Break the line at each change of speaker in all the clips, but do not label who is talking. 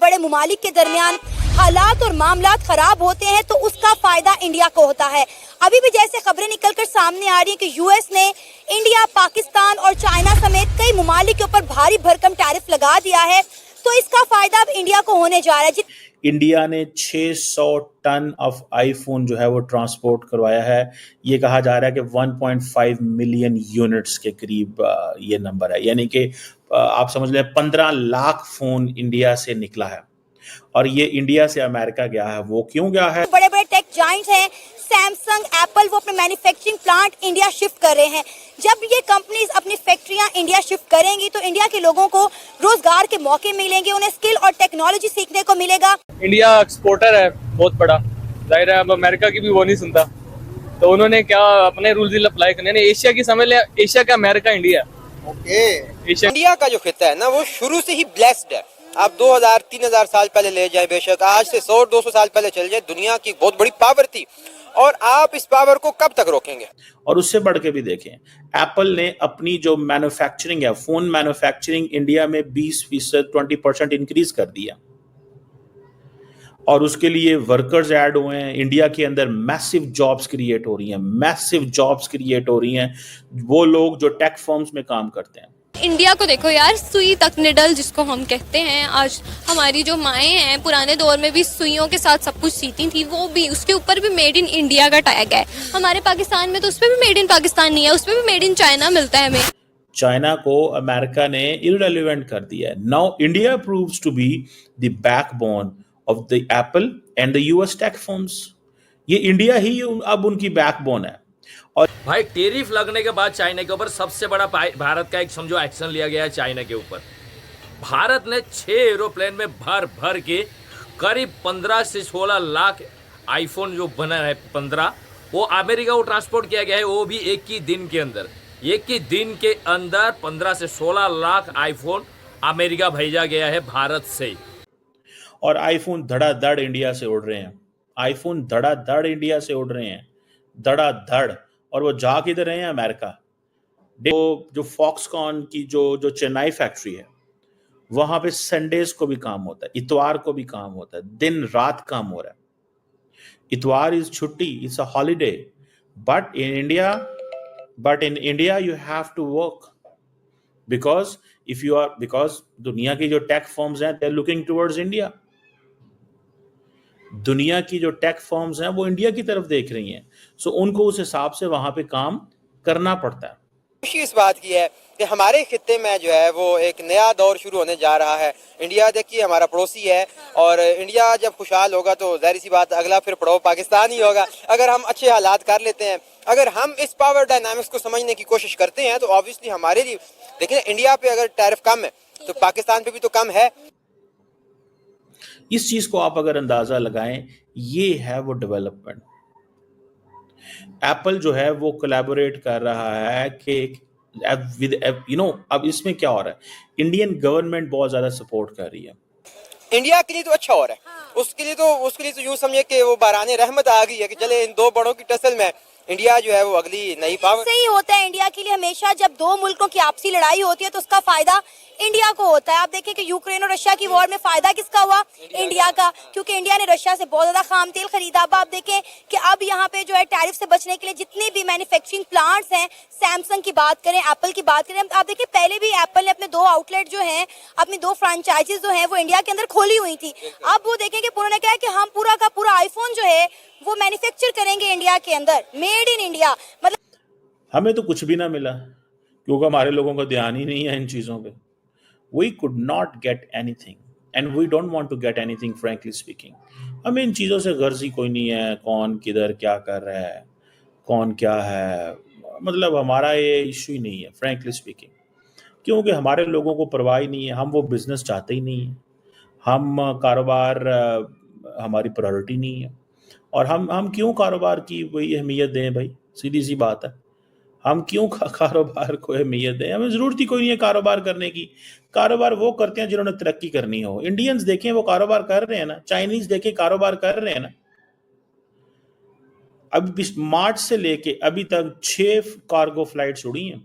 बड़े मुमालिक के दरमियान हालात और मामलात खराब होते हैं तो उसका फायदा इंडिया को होता है। अभी भी जैसे खबरें निकलकर सामने आ रही हैं कि यूएस ने इंडिया, पाकिस्तान और चाइना समेत कई मुमालिक के ऊपर भारी भरकम टैरिफ लगा दिया है, तो इसका फायदा अब इंडिया को होने जा रहा है।
इंडिया ने 600 टन ऑफ आईफोन जो है वो ट्रांसपोर्ट करवाया है। ये कहा जा रहा है कि 1.5 मिलियन यूनिट्स के करीब ये नंबर है, यानी कि आप समझ लें 15 लाख फोन इंडिया से निकला है। और ये इंडिया से अमेरिका गया है। वो क्यों गया है?
बड़े बड़े टेक जाइंट्स हैं, सैमसंग, एप्पल, वो अपने मैन्युफैक्चरिंग प्लांट इंडिया शिफ्ट कर रहे हैं। जब ये कंपनीज अपनी फैक्ट्रियां इंडिया शिफ्ट करेंगी तो इंडिया के लोगों को रोजगार के मौके मिलेंगे, उन्हें स्किल और टेक्नोलॉजी सीखने को मिलेगा।
इंडिया एक्सपोर्टर है बहुत बड़ा, जाहिर है अब अमेरिका की भी वो नहीं सुनता, तो उन्होंने क्या अपने रूल्स अप्लाई करने। एशिया की समझ ले, एशिया का अमेरिका इंडिया।
इंडिया का जो खिता है ना वो शुरू से ही ब्लेस्ड है। आप 2000-3000 साल पहले ले जाए, बेशक आज से 100-200 साल पहले चल जाए, दुनिया की बहुत बड़ी पावर थी और आप इस पावर को कब तक रोकेंगे?
और उससे बढ़ के भी देखें, एप्पल ने अपनी जो मैन्युफैक्चरिंग है, फोन मैन्युफैक्चरिंग इंडिया में 20% 20% इंक्रीज कर दिया और उसके लिए वर्कर्स ऐड हुए हैं। इंडिया के अंदर मैसिव जॉब्स क्रिएट हो रही हैं, मैसिव जॉब्स क्रिएट हो रही हैं, वो लोग जो टेक फर्म्स में काम करते हैं।
इंडिया को देखो यार, सुई तक निडल जिसको हम कहते हैं। आज हमारी जो माएँ हैं पुराने दौर में भी सुइयों के साथ सब कुछ सीती थी, वो भी उसके ऊपर भी मेड इन इंडिया का टैग है। हमारे पाकिस्तान में तो उस पर भी मेड इन पाकिस्तान नहीं है, उस पर भी मेड इन चाइना मिलता है हमें।
चाइना को अमेरिका ने इररिलेवेंट कर दिया है। Now India proves to be the backbone of the Apple and the US tech firms. ये इंडिया ही अब उनकी बैकबोन है। और
भाई टेरिफ लगने के बाद चाइना के ऊपर सबसे बड़ा भारत का एक समझो एक्शन लिया गया है चाइना के ऊपर। भारत ने 6 एरोप्लेन में भर भर के करीब 15 से 16 लाख आईफोन जो बना है 15, वो अमेरिका को ट्रांसपोर्ट किया गया है, वो भी एक ही दिन के अंदर। एक ही दिन के अंदर 15 से 16 लाख आईफोन अमेरिका भेजा गया है भारत से।
और आईफोन धड़ाधड़ इंडिया से उड़ रहे हैं, आईफोन धड़ाधड़ इंडिया से उड़ रहे हैं, धड़ाधड़। और वो जा किधर रहे हैं? अमेरिका। जो फॉक्सकॉन की जो चेन्नई फैक्ट्री है, वहां पे संडेज को भी काम होता है, इतवार को भी काम होता है, दिन रात काम हो रहा है। इतवार इज छुट्टी, it's a holiday, but in India you have to work because दुनिया की जो टेक फर्म्स हैं, they are looking towards India. दुनिया की जो टेक फर्म्स हैं वो इंडिया की तरफ देख रही हैं, सो उनको उस हिसाब से वहां पे काम करना पड़ता है।
खुशी इस बात की है कि हमारे खित्ते में जो है वो एक नया दौर शुरू होने जा रहा है। इंडिया देखिए हमारा पड़ोसी है और इंडिया जब खुशहाल होगा तो जाहिर सी बात अगला फिर पड़ोस पाकिस्तान ही होगा। अगर हम अच्छे हालात कर लेते हैं, अगर हम इस पावर डायनामिक्स को समझने की कोशिश करते हैं तो ऑब्वियसली हमारे लिए, देखिए इंडिया पे अगर टैरिफ कम है तो पाकिस्तान पे भी तो कम है।
इस चीज को आप अगर अंदाजा लगाएं, ये है वो डेवलपमेंट। एप्पल जो है वो कोलैबोरेट कर रहा है कि विद अब इसमें क्या हो रहा है, इंडियन गवर्नमेंट बहुत ज्यादा सपोर्ट कर रही है।
इंडिया के लिए तो अच्छा हो रहा है, उसके लिए तो यूं समझिए कि वो बाराने रहमत आ गई है कि चले इन दो बड़ों की टसल में इंडिया जो है वो अगली नई पावर।
सही होता है इंडिया के लिए हमेशा, जब दो मुल्कों की आपसी लड़ाई होती है तो उसका फायदा इंडिया को होता है। आप देखें कि यूक्रेन और रशिया की वॉर में फायदा किसका हुआ? इंडिया का, क्योंकि इंडिया ने रशिया से बहुत ज्यादा खाम तेल खरीदा। अब आप देखें कि अब यहाँ पे जो है टैरिफ से बचने के लिए जितने भी मैन्युफैक्चरिंग प्लांट्स हैं, सैमसंग की बात करें, एप्पल की बात करें, आप देखिए पहले भी एप्पल ने अपने 2 आउटलेट जो हैं, अपनी 2 फ्रेंचाइजीज जो हैं वो इंडिया के अंदर खोली हुई थी। अब वो देखेंगे उन्होंने कहा कि हम पूरा का पूरा आईफोन जो है वो मैन्युफैक्चर करेंगे इंडिया के अंदर, मेड इन इंडिया। मतलब
हमें तो कुछ भी ना मिला क्योंकि हमारे लोगों का ध्यान ही नहीं है इन चीजों पे। We could not get anything and we don't want to get anything, frankly speaking. हमें इन चीज़ों से गर्ज ही कोई नहीं है, कौन किधर क्या कर रहा है, कौन क्या है, मतलब हमारा ये इशू ही नहीं है, frankly speaking, क्योंकि हमारे लोगों को परवाह ही नहीं है। हम वो बिजनेस चाहते ही नहीं है, हम कारोबार हमारी प्रायोरिटी नहीं है। और हम क्यों कारोबार की वही अहमियत दें भाई? सीधी सी बात है, हम क्यों कारोबार को अहमियत दें? हमें ज़रूरत ही कोई नहीं है कारोबार करने की। कारोबार वो करते हैं जिन्होंने तरक्की करनी हो। इंडियंस देखें वो कारोबार कर रहे हैं ना, चाइनीज देखें कारोबार कर रहे हैं ना। अभी मार्च से लेके अभी तक 6 कार्गो फ्लाइट्स उड़ी हैं,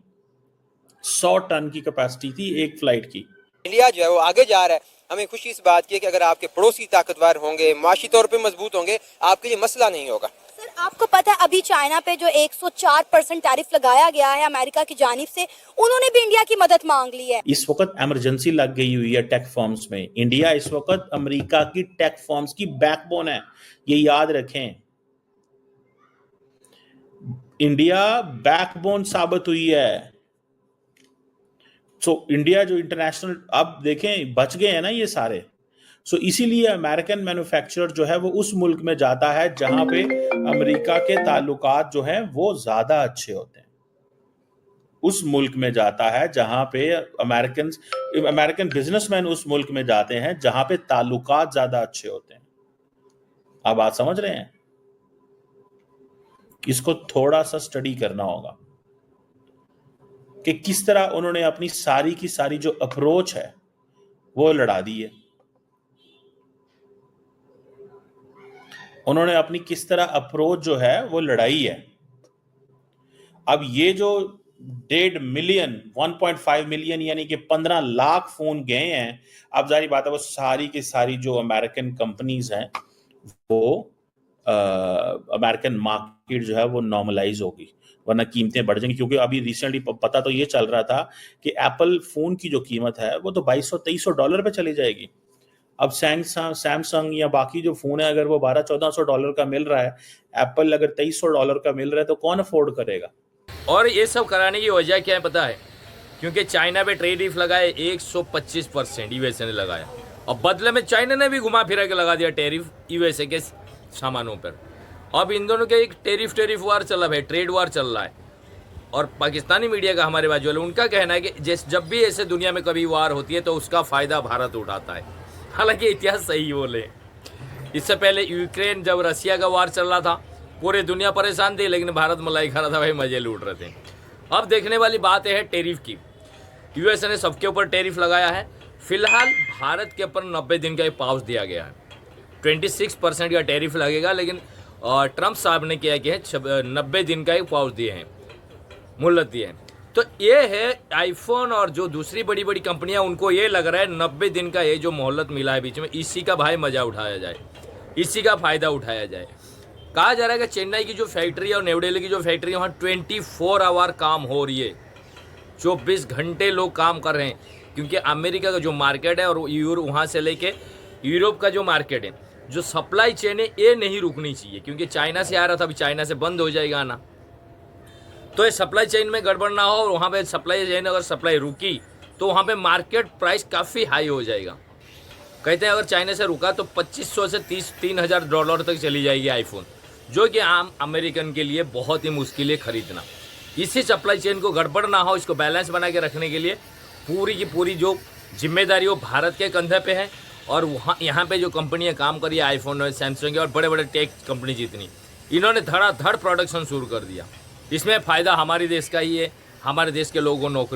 100 टन की कैपेसिटी थी एक फ्लाइट की।
इंडिया जो है वो आगे जा रहा है हमें खुशी इस बात की है कि अगर आपके पड़ोसी ताकतवर होंगे, माशी तौर पे मजबूत होंगे, आपके लिए मसला नहीं होगा।
सर आपको पता है अभी चाइना पे जो 104% टैरिफ लगाया गया है अमेरिका की जानिब से, उन्होंने भी इंडिया की मदद मांग ली है।
इस वक्त इमरजेंसी लग गई हुई है टेक फर्म्स में। इंडिया इस वक्त अमेरिका की टेक फर्म्स की बैकबोन है, ये याद रखें। इंडिया बैकबोन साबित हुई है। इंडिया जो इंटरनेशनल, अब देखें बच गए हैं ना ये सारे। इसीलिए अमेरिकन मैन्युफैक्चरर जो है वो उस मुल्क में जाता है जहां पे अमेरिका के ताल्लुकात जो हैं वो ज्यादा अच्छे होते हैं। उस मुल्क में जाता है जहां पे अमेरिकन बिजनेसमैन उस मुल्क में जाते हैं जहां पे ताल्लुकात ज्यादा अच्छे होते हैं। आप बात समझ रहे हैं? इसको थोड़ा सा स्टडी करना होगा कि किस तरह उन्होंने अपनी सारी की सारी जो अप्रोच है वो लड़ा दी है। उन्होंने अपनी किस तरह अप्रोच जो है वो लड़ाई है। अब ये जो 1.5 मिलियन 1.5 मिलियन यानी कि 15 लाख फोन गए हैं, अब जारी बात है वो सारी की सारी जो अमेरिकन कंपनीज हैं वो अमेरिकन मार्केट जो है वो नॉर्मलाइज होगी, वरना कीमतें बढ़ जाएंगी। क्योंकि अभी रिसेंटली पता तो ये चल रहा था कि एप्पल फोन की जो कीमत है वो तो $2200-2300 पे चली जाएगी। अब सैमसंग या बाकी जो फोन है अगर वो $1200-1400 का मिल रहा है, एप्पल अगर $2300 का मिल रहा है तो कौन अफोर्ड करेगा?
और ये सब कराने की वजह क्या है पता है? क्योंकि चाइना पे टैरिफ लगाए 125% यूएसए ने लगाया, और बदले में चाइना ने भी घुमा फिरा के लगा दिया टैरिफ यूएसए के सामानों पर। अब इन दोनों के एक टैरिफ वार चल रहा है, ट्रेड वार चल रहा है। और पाकिस्तानी मीडिया का हमारे बाजू वाले उनका कहना है कि जब भी ऐसे दुनिया में कभी वार होती है तो उसका फ़ायदा भारत उठाता है। हालांकि इतिहास सही बोले, इससे पहले यूक्रेन जब रसिया का वार चल रहा था पूरे दुनिया परेशान थी, लेकिन भारत मलाई खा रहा था, भाई मजे लूट रहे थे। अब देखने वाली बात है टैरिफ की। यूएसए ने सबके ऊपर टैरिफ लगाया है। फिलहाल भारत के ऊपर 90 दिन का एक पाउस दिया गया है। 26% का टैरिफ लगेगा, लेकिन ट्रंप साहब ने क्या किया है 90 दिन का एक पाउस दिए हैं, मोहलत दिए हैं। तो ये है आईफोन और जो दूसरी बड़ी बड़ी कंपनियां, उनको ये लग रहा है 90 दिन का ये जो मोहलत मिला है बीच में, इसी का भाई मजा उठाया जाए, इसी का फ़ायदा उठाया जाए। कहा जा रहा है कि चेन्नई की जो फैक्ट्री है और न्यू दिल्ली की जो फैक्ट्री है वहाँ 24 आवर काम हो रही है, 24 घंटे लोग काम कर रहे हैं। क्योंकि अमेरिका का जो मार्केट है और वहाँ से लेके यूरोप का जो मार्केट है, जो सप्लाई चेन है ये नहीं रुकनी चाहिए। क्योंकि चाइना से आ रहा था, अभी चाइना से बंद हो जाएगा आना, तो ये सप्लाई चेन में गड़बड़ ना हो। और वहाँ पे सप्लाई चेन अगर सप्लाई रुकी तो वहाँ पे मार्केट प्राइस काफ़ी हाई हो जाएगा। कहते हैं अगर चाइना से रुका तो $2500 से $3000 तक चली जाएगी आईफोन, जो कि आम अमेरिकन के लिए बहुत ही मुश्किल है खरीदना। इसी सप्लाई चेन को गड़बड़ ना हो, इसको बैलेंस बना के रखने के लिए पूरी की पूरी जो जिम्मेदारी वो भारत के कंधे पे है। और वहाँ यहाँ पे जो कंपनियाँ काम कर रही है, आईफोन और सैमसंग और बड़े बड़े टेक कंपनी जितनी, इन्होंने धड़ाधड़ प्रोडक्शन शुरू कर दिया। इसमें फ़ायदा हमारे देश का ही है, हमारे देश के लोगों को नौकरी